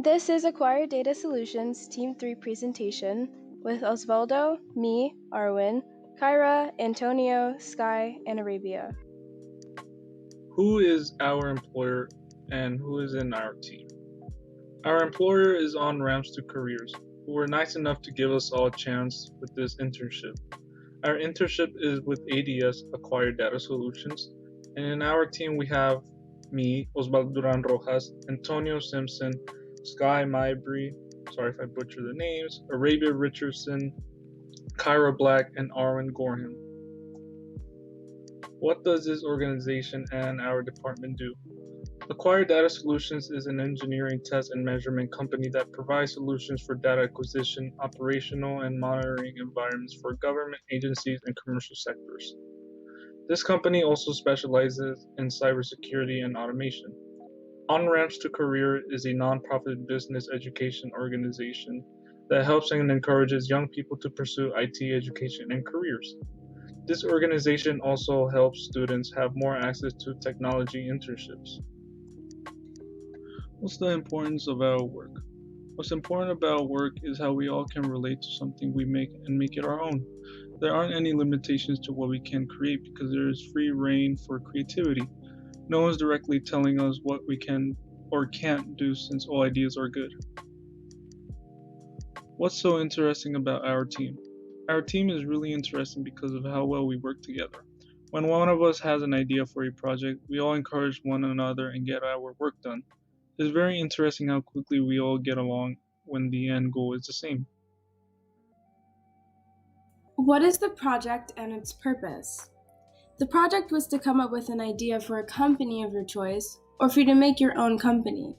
This is Acquired Data Solutions Team 3 presentation with Osvaldo, me, Arwen, Kyra, Antonio, Skky, and Arabia. Who is our employer and who is in our team? Our employer is On Ramps to Careers, who were nice enough to give us all a chance with this internship. Our internship is with ADS, Acquired Data Solutions, and in our team we have me, Osvaldo Duran-Rojas, Antonio Simpson, Skky Mabry, sorry if I butcher the names, Arabia Richardson, Kyra Black, and Arwen Gorham. What does this organization and our department do? Acquired Data Solutions is an engineering test and measurement company that provides solutions for data acquisition, operational, and monitoring environments for government agencies and commercial sectors. This company also specializes in cybersecurity and automation. On Ramps to Career is a nonprofit business education organization that helps and encourages young people to pursue IT education and careers. This organization also helps students have more access to technology internships. What's the importance of our work? What's important about work is how we all can relate to something we make and make it our own. There aren't any limitations to what we can create because there is free reign for creativity. No one's directly telling us what we can or can't do since all ideas are good. What's so interesting about our team? Our team is really interesting because of how well we work together. When one of us has an idea for a project, we all encourage one another and get our work done. It's very interesting how quickly we all get along when the end goal is the same. What is the project and its purpose? The project was to come up with an idea for a company of your choice, or for you to make your own company.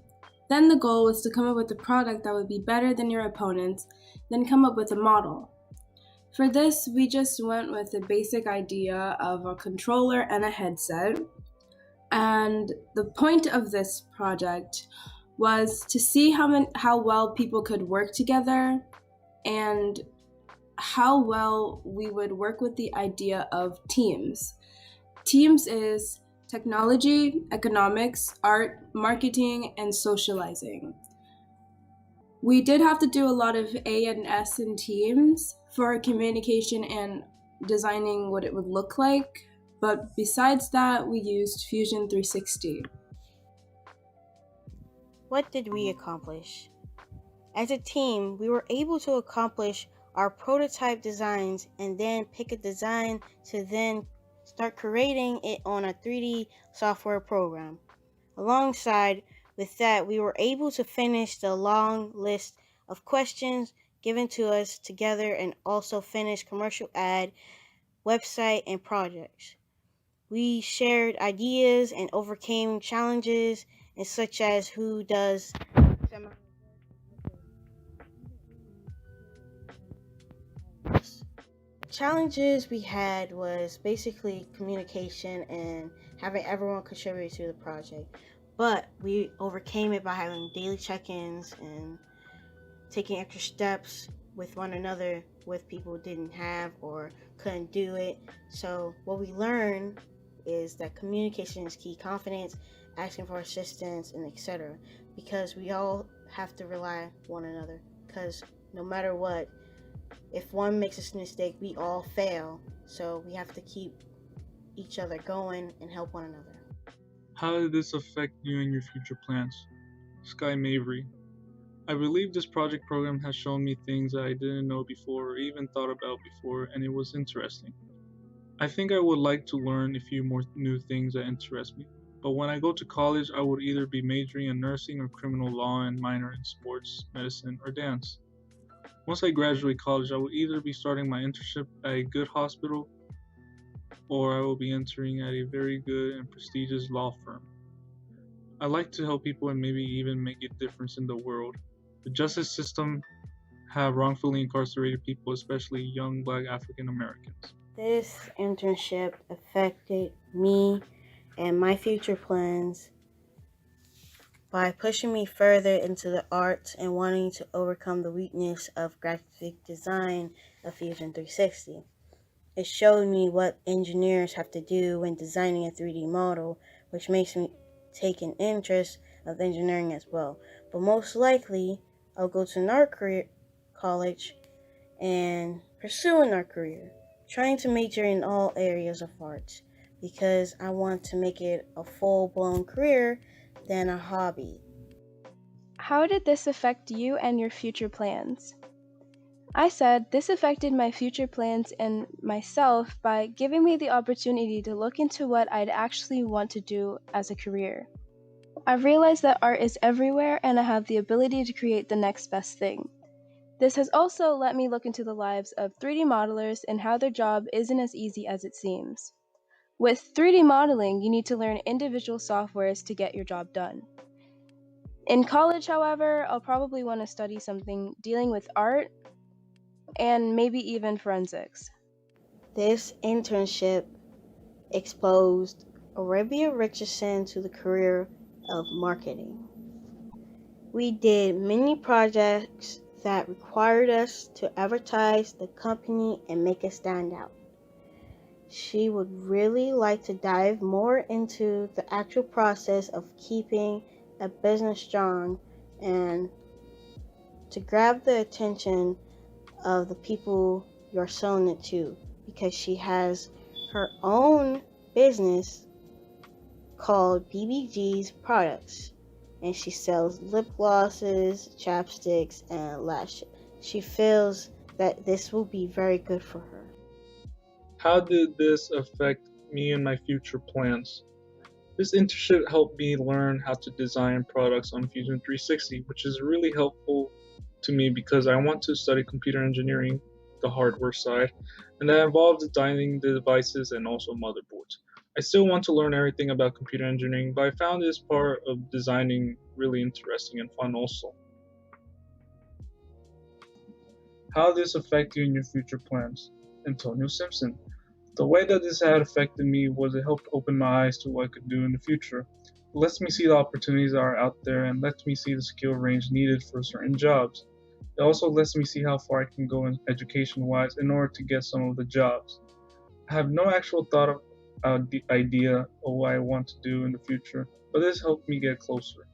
Then the goal was to come up with a product that would be better than your opponents, then come up with a model. For this, we just went with the basic idea of a controller and a headset. And the point of this project was to see how well people could work together and how well we would work with the idea of teams. Teams is technology, economics, art, marketing, and socializing. We did have to do a lot of A and S in teams for communication and designing what it would look like, but besides that, we used Fusion 360. What did we accomplish? As a team, we were able to accomplish our prototype designs and then pick a design to then start creating it on a 3D software program. Alongside with that, we were able to finish the long list of questions given to us together and also finish commercial ad, website, and projects. We shared ideas and overcame challenges, and such as who does challenges we had was basically communication and having everyone contribute to the project. But we overcame it by having daily check-ins and taking extra steps with one another with people who didn't have or couldn't do it. So what we learned is that communication is key, confidence, asking for assistance, and etc. Because we all have to rely on one another. Because no matter what, if one makes a mistake, we all fail. So we have to keep each other going and help one another. How did this affect you and your future plans? Skky Mabry. I believe this project program has shown me things that I didn't know before or even thought about before, and it was interesting. I think I would like to learn a few more new things that interest me, but when I go to college, I would either be majoring in nursing or criminal law and minor in sports, medicine, or dance. Once I graduate college, I will either be starting my internship at a good hospital or I will be entering at a very good and prestigious law firm. I like to help people and maybe even make a difference in the world. The justice system have wrongfully incarcerated people, especially young Black African Americans. This internship affected me and my future plans by pushing me further into the arts and wanting to overcome the weakness of graphic design of Fusion 360. It showed me what engineers have to do when designing a 3D model, which makes me take an interest of engineering as well. but most likely I'll go to an art career college and pursue an art career, trying to major in all areas of arts because I want to make it a full-blown career than a hobby. How did this affect you and your future plans? I said this affected my future plans and myself by giving me the opportunity to look into what I'd actually want to do as a career. I've realized that art is everywhere and I have the ability to create the next best thing. This has also let me look into the lives of 3D modelers and how their job isn't as easy as it seems. With 3D modeling, you need to learn individual softwares to get your job done. In college, however, I'll probably want to study something dealing with art and maybe even forensics. This internship exposed Richardson to the career of marketing. We did many projects that required us to advertise the company and make it stand out. She would really like to dive more into the actual process of keeping a business strong and to grab the attention of the people you're selling it to, because she has her own business called BBG's Products, and she sells lip glosses, chapsticks, and lashes. She feels that this will be very good for her. How did this affect me and my future plans? This internship helped me learn how to design products on Fusion 360, which is really helpful to me because I want to study computer engineering, the hardware side, and that involves designing the devices and also motherboards. I still want to learn everything about computer engineering, but I found this part of designing really interesting and fun also. How did this affect you in your future plans? Antonio Simpson. The way that this had affected me was it helped open my eyes to what I could do in the future. It lets me see the opportunities that are out there and lets me see the skill range needed for certain jobs. It also lets me see how far I can go in education wise in order to get some of the jobs. I have no actual thought of the idea of what I want to do in the future, but this helped me get closer.